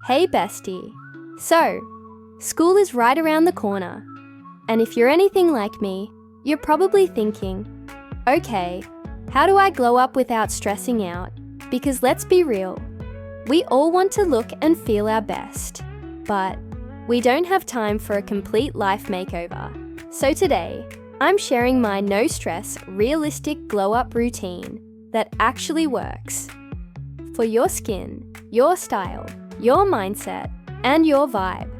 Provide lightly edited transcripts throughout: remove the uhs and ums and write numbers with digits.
Hey bestie. So, school is right around the corner. And if you're anything like me, you're probably thinking, okay, how do I glow up without stressing out? Because let's be real, we all want to look and feel our best, but we don't have time for a complete life makeover. So today, I'm sharing my no-stress, realistic glow-up routine that actually works. For your skin, your style, your mindset, and your vibe.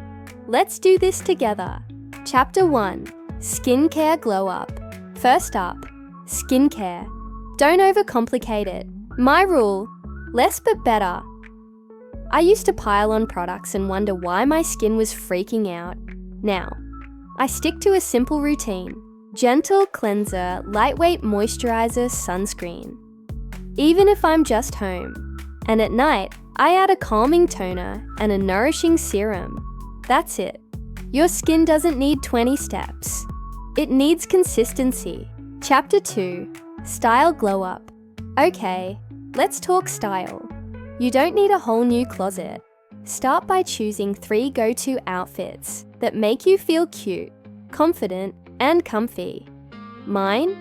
Let's do this together. Chapter 1. Skincare Glow Up. First up, skincare. Don't overcomplicate it. My rule, less but better. I used to pile on products and wonder why my skin was freaking out. Now, I stick to a simple routine. Gentle cleanser, lightweight moisturizer, sunscreen. Even if I'm just home. And at night, I add a calming toner and a nourishing serum. That's it. Your skin doesn't need 20 steps. It needs consistency. Chapter 2. Style Glow Up. Okay, let's talk style. You don't need a whole new closet. Start by choosing 3 go-to outfits that make you feel cute, confident, and comfy. Mine?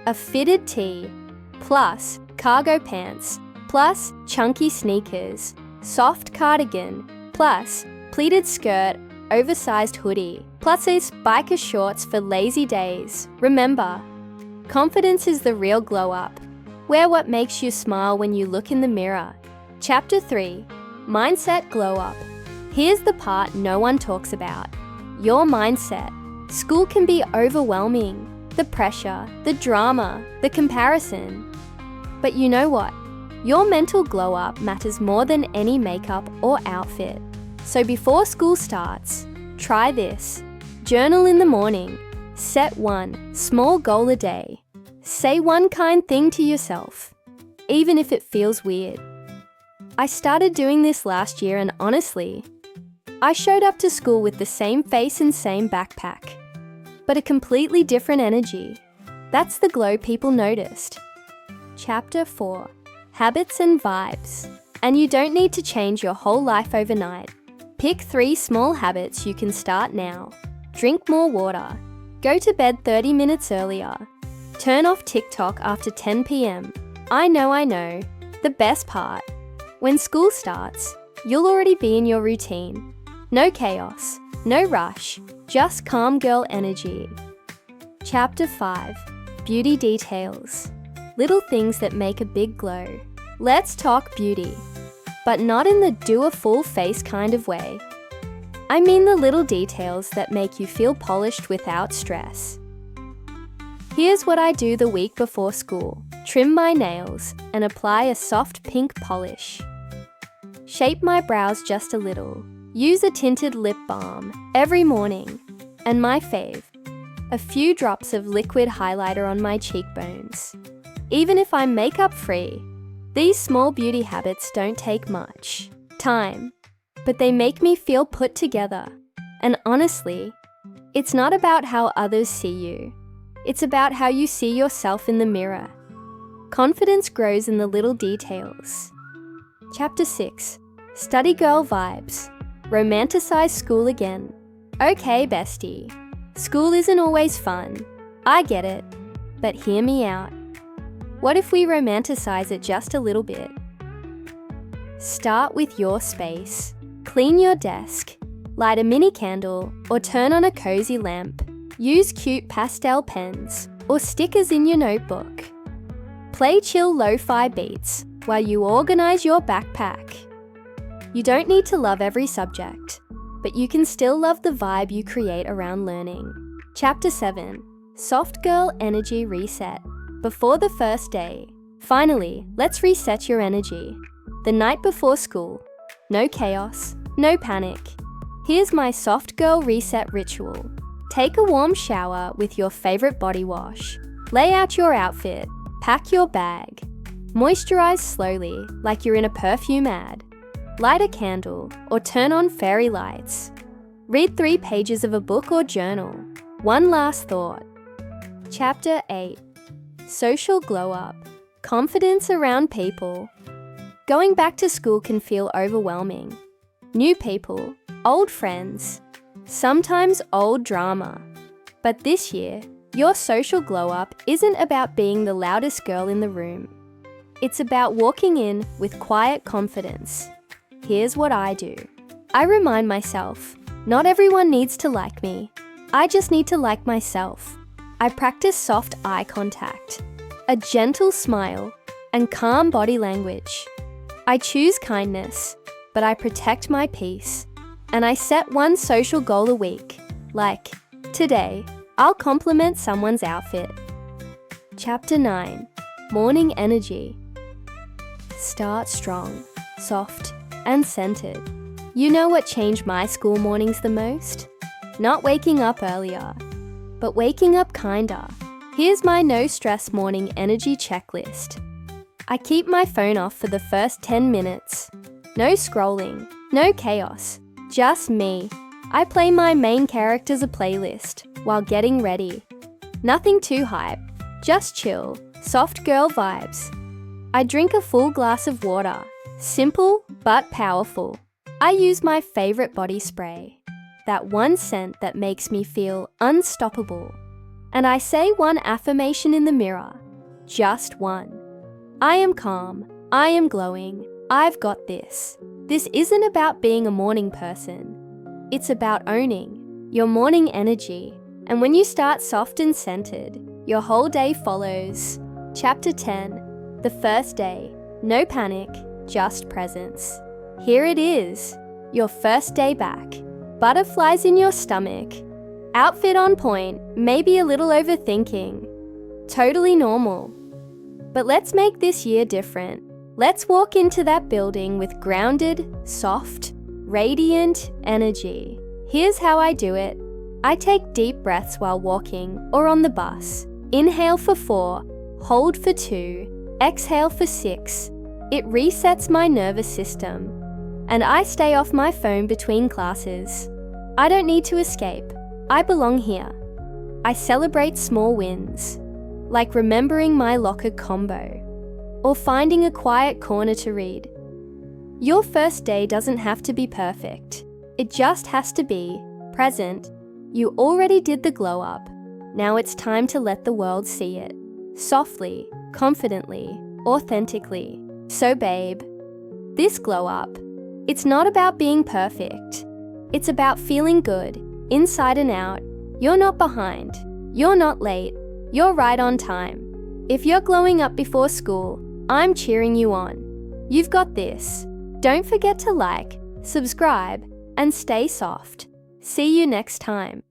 A fitted tee, plus cargo pants, plus chunky sneakers, soft cardigan, plus pleated skirt, oversized hoodie, plus these biker shorts for lazy days. Remember, confidence is the real glow up. Wear what makes you smile when you look in the mirror. Chapter 3. Mindset Glow Up. Here's the part no one talks about. Your mindset. School can be overwhelming. The pressure, the drama, the comparison. But you know what? Your mental glow up matters more than any makeup or outfit. So before school starts, try this. Journal in the morning. Set one small goal a day. Say one kind thing to yourself, even if it feels weird. I started doing this last year and honestly, I showed up to school with the same face and same backpack, but a completely different energy. That's the glow people noticed. Chapter 4. Habits and vibes. And you don't need to change your whole life overnight. Pick 3 small habits you can start now. Drink more water. Go to bed 30 minutes earlier. Turn off TikTok after 10 p.m. I know. The best part. When school starts, you'll already be in your routine. No chaos, no rush, just calm girl energy. Chapter 5. Beauty details. Little things that make a big glow. Let's talk beauty, but not in the do a full face kind of way. I mean the little details that make you feel polished without stress. Here's what I do the week before school. Trim my nails and apply a soft pink polish. Shape my brows just a little. Use a tinted lip balm every morning. And my fave, a few drops of liquid highlighter on my cheekbones. Even if I'm makeup free, these small beauty habits don't take much time, but they make me feel put together. And honestly, it's not about how others see you. It's about how you see yourself in the mirror. Confidence grows in the little details. Chapter 6. Study Girl Vibes. Romanticize school again. Okay, bestie. School isn't always fun. I get it. But hear me out. What if we romanticize it just a little bit? Start with your space. Clean your desk. Light a mini candle or turn on a cozy lamp. Use cute pastel pens or stickers in your notebook. Play chill lo-fi beats while you organize your backpack. You don't need to love every subject, but you can still love the vibe you create around learning. Chapter 7. Soft Girl Energy Reset. Before the first day. Finally, let's reset your energy. The night before school. No chaos, no panic. Here's my soft girl reset ritual. Take a warm shower with your favorite body wash. Lay out your outfit. Pack your bag. Moisturize slowly like you're in a perfume ad. Light a candle or turn on fairy lights. Read 3 pages of a book or journal. One last thought. Chapter 8. Social Glow Up. Confidence around people. Going back to school can feel overwhelming. new people, old friends, sometimes old drama. But this year, your social glow-up isn't about being the loudest girl in the room. It's about walking in with quiet confidence. Here's what I do. I remind myself, not everyone needs to like me. I just need to like myself. I practice soft eye contact, a gentle smile, and calm body language. I choose kindness, but I protect my peace. And I set one social goal a week, like, today, I'll compliment someone's outfit. Chapter 9. Morning Energy. Start strong, soft, and centered. You know what changed my school mornings the most? Not waking up earlier, but waking up kinder. Here's my no-stress morning energy checklist. I keep my phone off for the first 10 minutes. No scrolling, no chaos, just me. I play my main characters a playlist while getting ready. Nothing too hype, just chill, soft girl vibes. I drink a full glass of water, simple but powerful. I use my favorite body spray, that one scent that makes me feel unstoppable. And I say one affirmation in the mirror, just one. I am calm, I am glowing, I've got this. This isn't about being a morning person. It's about owning your morning energy. And when you start soft and centered, your whole day follows. Chapter 10. The first day. No panic, just presence. Here it is, your first day back. Butterflies in your stomach. Outfit on point, maybe a little overthinking. Totally normal. But let's make this year different. Let's walk into that building with grounded, soft, radiant energy. Here's how I do it. I take deep breaths while walking or on the bus. Inhale for 4, hold for 2, exhale for 6. It resets my nervous system. And I stay off my phone between classes. I don't need to escape. I belong here. I celebrate small wins, like remembering my locker combo, or finding a quiet corner to read. Your first day doesn't have to be perfect. It just has to be present. You already did the glow up. Now it's time to let the world see it. Softly, confidently, authentically. So babe, this glow up, it's not about being perfect. It's about feeling good, inside and out. You're not behind. You're not late. You're right on time. If you're glowing up before school, I'm cheering you on. You've got this. Don't forget to like, subscribe, and stay soft. See you next time.